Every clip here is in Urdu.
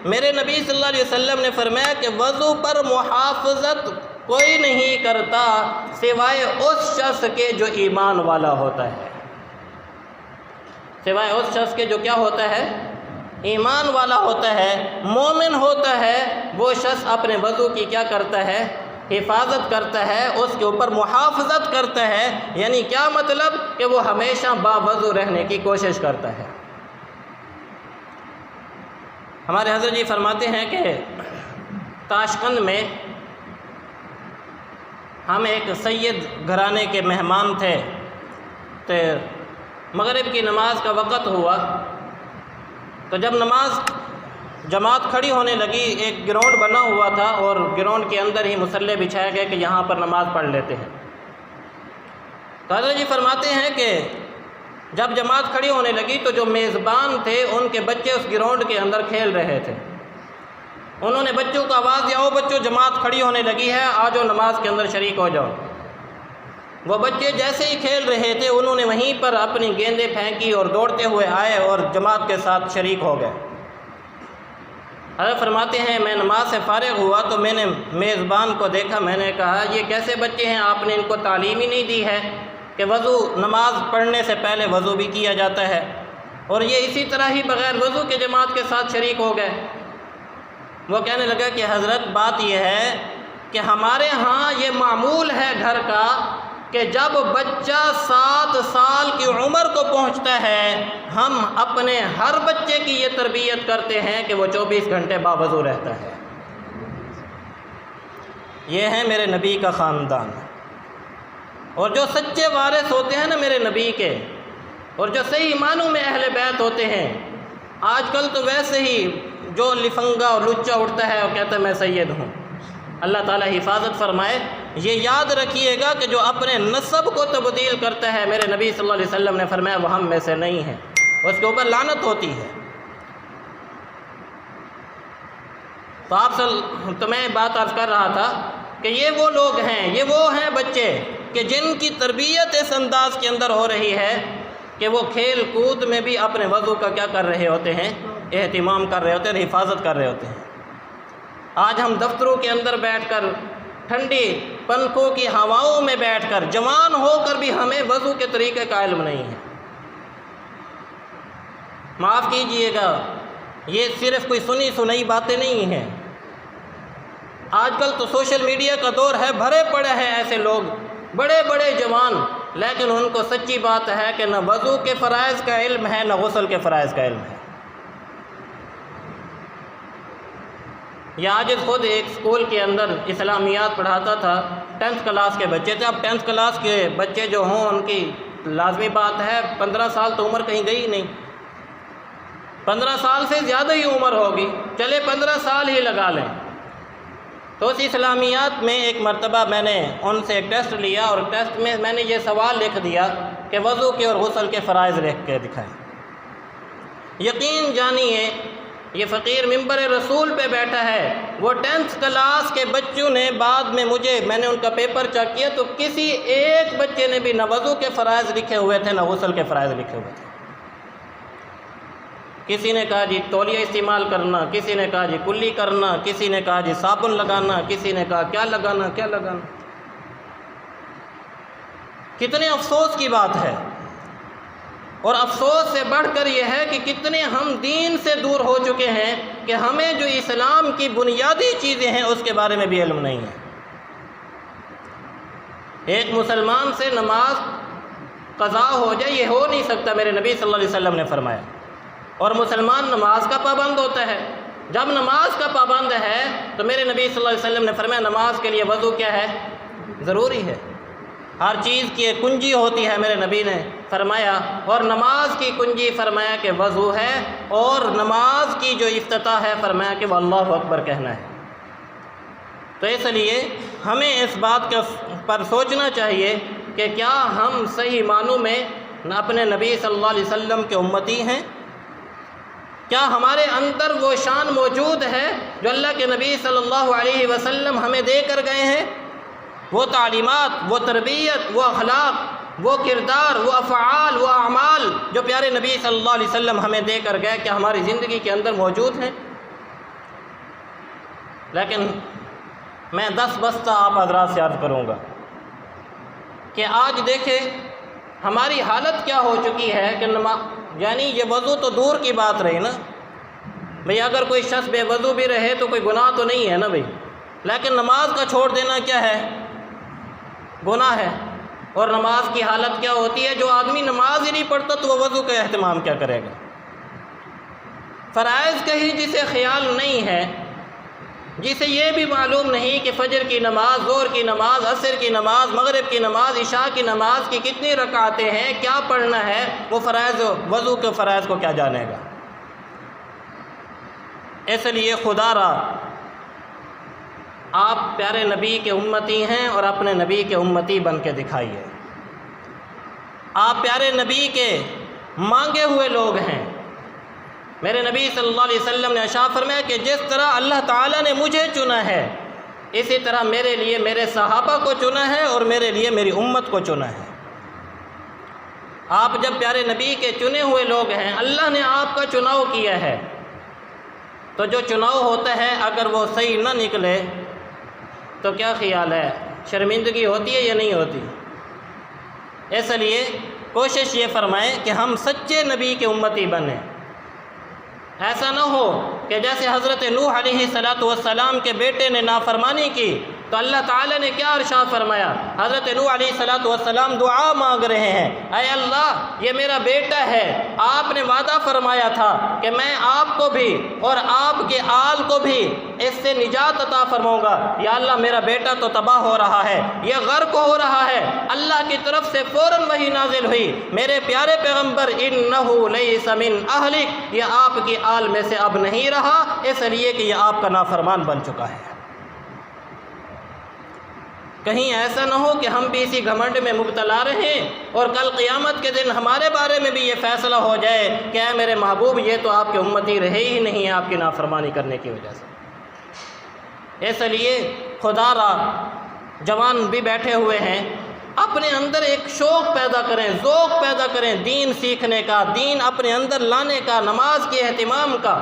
میرے نبی صلی اللہ علیہ وسلم نے فرمایا کہ وضو پر محافظت کوئی نہیں کرتا سوائے اس شخص کے جو ایمان والا ہوتا ہے، سوائے اس شخص کے جو کیا ہوتا ہے، ایمان والا ہوتا ہے، مومن ہوتا ہے۔ وہ شخص اپنے وضو کی کیا کرتا ہے، حفاظت کرتا ہے، اس کے اوپر محافظت کرتا ہے۔ یعنی کیا مطلب کہ وہ ہمیشہ باوضو رہنے کی کوشش کرتا ہے۔ ہمارے حضرت جی فرماتے ہیں کہ تاشقند میں ہم ایک سید گھرانے کے مہمان تھے، تو مغرب کی نماز کا وقت ہوا، تو جب نماز جماعت کھڑی ہونے لگی، ایک گراؤنڈ بنا ہوا تھا اور گراؤنڈ کے اندر ہی مصلی بچھایا گیا کہ یہاں پر نماز پڑھ لیتے ہیں۔ تو حضرت جی فرماتے ہیں کہ جب جماعت کھڑی ہونے لگی تو جو میزبان تھے ان کے بچے اس گراؤنڈ کے اندر کھیل رہے تھے۔ انہوں نے بچوں کو آواز دیا، او بچوں جماعت کھڑی ہونے لگی ہے، آ جاؤ نماز کے اندر شریک ہو جاؤ۔ وہ بچے جیسے ہی کھیل رہے تھے انہوں نے وہیں پر اپنی گیندیں پھینکی اور دوڑتے ہوئے آئے اور جماعت کے ساتھ شریک ہو گئے۔ حضرت فرماتے ہیں میں نماز سے فارغ ہوا تو میں نے میزبان کو دیکھا، میں نے کہا یہ کیسے بچے ہیں، آپ نے ان کو تعلیم ہی نہیں دی ہے کہ وضو نماز پڑھنے سے پہلے وضو بھی کیا جاتا ہے، اور یہ اسی طرح ہی بغیر وضو کے جماعت کے ساتھ شریک ہو گئے۔ وہ کہنے لگا کہ حضرت بات یہ ہے کہ ہمارے ہاں یہ معمول ہے گھر کا کہ جب بچہ 7 سال کی عمر کو پہنچتا ہے ہم اپنے ہر بچے کی یہ تربیت کرتے ہیں کہ وہ 24 گھنٹے باوضو رہتا ہے۔ یہ ہے میرے نبی کا خاندان، اور جو سچے وارث ہوتے ہیں نا میرے نبی کے، اور جو صحیح معنوں میں اہل بیت ہوتے ہیں۔ آج کل تو ویسے ہی جو لفنگا اور لچا اٹھتا ہے اور کہتا ہے میں سید ہوں، اللہ تعالیٰ حفاظت فرمائے۔ یہ یاد رکھیے گا کہ جو اپنے نسب کو تبدیل کرتا ہے، میرے نبی صلی اللہ علیہ وسلم نے فرمایا وہ ہم میں سے نہیں ہے، اس کے اوپر لعنت ہوتی ہے۔ تو میں بات عرض کر رہا تھا کہ یہ وہ لوگ ہیں، یہ وہ ہیں بچے کہ جن کی تربیت اس انداز کے اندر ہو رہی ہے کہ وہ کھیل کود میں بھی اپنے وضو کا کیا کر رہے ہوتے ہیں، اہتمام کر رہے ہوتے ہیں، حفاظت کر رہے ہوتے ہیں۔ آج ہم دفتروں کے اندر بیٹھ کر ٹھنڈی پنکھوں کی ہواؤں میں بیٹھ کر جوان ہو کر بھی ہمیں وضو کے طریقے کا علم نہیں ہے۔ معاف کیجئے گا، یہ صرف کوئی سنی سنائی باتیں نہیں ہیں۔ آج کل تو سوشل میڈیا کا دور ہے، بھرے پڑے ہیں ایسے لوگ، بڑے بڑے جوان، لیکن ان کو سچی بات ہے کہ نہ وضو کے فرائض کا علم ہے نہ غسل کے فرائض کا علم ہے۔ یہ آج خود ایک اسکول کے اندر اسلامیات پڑھاتا تھا، 10th کلاس کے بچے تھے۔ اب 10th کلاس کے بچے جو ہوں ان کی لازمی بات ہے 15 سال تو عمر کہیں گئی نہیں، 15 سال سے زیادہ ہی عمر ہوگی، چلے 15 سال ہی لگا لیں۔ تو اس اسلامیات میں ایک مرتبہ میں نے ان سے ایک ٹیسٹ لیا، اور ٹیسٹ میں میں نے یہ سوال لکھ دیا کہ وضو کے اور غسل کے فرائض لکھ کے دکھائیں۔ یقین جانیے یہ فقیر ممبر رسول پہ بیٹھا ہے، وہ 10th کلاس کے بچوں نے بعد میں میں نے ان کا پیپر چیک کیا تو کسی ایک بچے نے بھی نہ وضو کے فرائض لکھے ہوئے تھے نہ غسل کے فرائض لکھے ہوئے تھے۔ کسی نے کہا جی تولیہ استعمال کرنا، کسی نے کہا جی کلی کرنا، کسی نے کہا جی صابن لگانا، کسی نے کہا کیا لگانا کیا لگانا۔ کتنے افسوس کی بات ہے، اور افسوس سے بڑھ کر یہ ہے کہ کتنے ہم دین سے دور ہو چکے ہیں کہ ہمیں جو اسلام کی بنیادی چیزیں ہیں اس کے بارے میں بھی علم نہیں ہے۔ ایک مسلمان سے نماز قضا ہو جائے یہ ہو نہیں سکتا، میرے نبی صلی اللہ علیہ وسلم نے فرمایا، اور مسلمان نماز کا پابند ہوتا ہے۔ جب نماز کا پابند ہے تو میرے نبی صلی اللہ علیہ وسلم نے فرمایا نماز کے لیے وضو کیا ہے، ضروری ہے۔ ہر چیز کی ایک کنجی ہوتی ہے، میرے نبی نے فرمایا، اور نماز کی کنجی فرمایا کہ وضو ہے، اور نماز کی جو افتتاح ہے فرمایا کہ وہ اللہ اکبر کہنا ہے۔ تو اس لیے ہمیں اس بات پر سوچنا چاہیے کہ کیا ہم صحیح معنوں میں اپنے نبی صلی اللہ علیہ وسلم کے امتی ہیں؟ کیا ہمارے اندر وہ شان موجود ہے جو اللہ کے نبی صلی اللہ علیہ وسلم ہمیں دے کر گئے ہیں؟ وہ تعلیمات، وہ تربیت، وہ اخلاق، وہ کردار، وہ افعال، وہ اعمال جو پیارے نبی صلی اللہ علیہ وسلم ہمیں دے کر گئے، کیا ہماری زندگی کے اندر موجود ہیں؟ لیکن میں 10 بستہ آپ حضرات سے عرض کروں گا کہ آج دیکھیں ہماری حالت کیا ہو چکی ہے کہ یعنی یہ وضو تو دور کی بات رہی نا بھئی، اگر کوئی شخص بے وضو بھی رہے تو کوئی گناہ تو نہیں ہے نا بھئی، لیکن نماز کا چھوڑ دینا کیا ہے؟ گناہ ہے۔ اور نماز کی حالت کیا ہوتی ہے؟ جو آدمی نماز ہی نہیں پڑھتا تو وہ وضو کا اہتمام کیا کرے گا؟ فرائض کا ہی جسے خیال نہیں ہے، جسے یہ بھی معلوم نہیں کہ فجر کی نماز، ظہر کی نماز، عصر کی نماز، مغرب کی نماز، عشاء کی نماز کی کتنی رکعتیں ہیں، کیا پڑھنا ہے، وہ فرائض، وضو کے فرائض کو کیا جانے گا؟ اس لیے خدا را آپ پیارے نبی کے امتی ہیں اور اپنے نبی کے امتی بن کے دکھائیے۔ آپ پیارے نبی کے مانگے ہوئے لوگ ہیں۔ میرے نبی صلی اللہ علیہ وسلم نے ارشاد فرمایا کہ جس طرح اللہ تعالیٰ نے مجھے چنا ہے، اسی طرح میرے لیے میرے صحابہ کو چنا ہے اور میرے لیے میری امت کو چنا ہے۔ آپ جب پیارے نبی کے چنے ہوئے لوگ ہیں، اللہ نے آپ کا چناؤ کیا ہے، تو جو چناؤ ہوتا ہے اگر وہ صحیح نہ نکلے تو کیا خیال ہے، شرمندگی ہوتی ہے یا نہیں ہوتی؟ اس لیے کوشش یہ فرمائیں کہ ہم سچے نبی کے امتی بنیں۔ ایسا نہ ہو کہ جیسے حضرت نوح علیہ السلام کے بیٹے نے نافرمانی کی تو اللہ تعالیٰ نے کیا ارشاد فرمایا؟ حضرت نوح علیہ السلام دعا مانگ رہے ہیں، اے اللہ یہ میرا بیٹا ہے، آپ نے وعدہ فرمایا تھا کہ میں آپ کو بھی اور آپ کے آل کو بھی اس سے نجات عطا فرماؤں گا، یا اللہ میرا بیٹا تو تباہ ہو رہا ہے، یہ غرق ہو رہا ہے۔ اللہ کی طرف سے فوراً وحی نازل ہوئی، میرے پیارے پیغمبر انہ لیس من اہلک، یہ آپ کی آل میں سے اب نہیں رہا، اس لیے کہ یہ آپ کا نافرمان بن چکا ہے۔ کہیں ایسا نہ ہو کہ ہم بھی اسی گھمنڈ میں مبتلا رہیں اور کل قیامت کے دن ہمارے بارے میں بھی یہ فیصلہ ہو جائے کہ اے میرے محبوب یہ تو آپ کے امتی رہے ہی نہیں آپ کی نافرمانی کرنے کی وجہ سے۔ اس لیے خدا را جوان بھی بیٹھے ہوئے ہیں، اپنے اندر ایک شوق پیدا کریں، ذوق پیدا کریں دین سیکھنے کا، دین اپنے اندر لانے کا، نماز کے اہتمام کا۔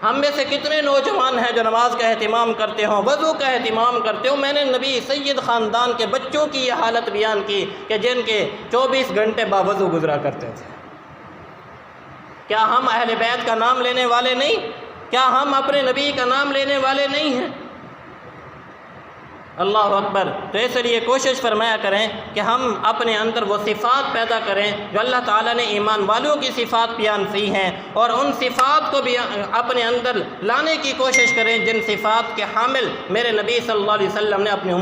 ہم میں سے کتنے نوجوان ہیں جو نماز کا اہتمام کرتے ہوں، وضو کا اہتمام کرتے ہوں؟ میں نے نبی سید خاندان کے بچوں کی یہ حالت بیان کی کہ جن کے 24 گھنٹے باوضو گزرا کرتے تھے۔ کیا ہم اہل بیت کا نام لینے والے نہیں؟ کیا ہم اپنے نبی کا نام لینے والے نہیں ہیں؟ اللہ اکبر۔ تو اس لیے کوشش فرمایا کریں کہ ہم اپنے اندر وہ صفات پیدا کریں جو اللہ تعالیٰ نے ایمان والوں کی صفات بیان کی ہیں، اور ان صفات کو بھی اپنے اندر لانے کی کوشش کریں جن صفات کے حامل میرے نبی صلی اللہ علیہ وسلم نے اپنی امت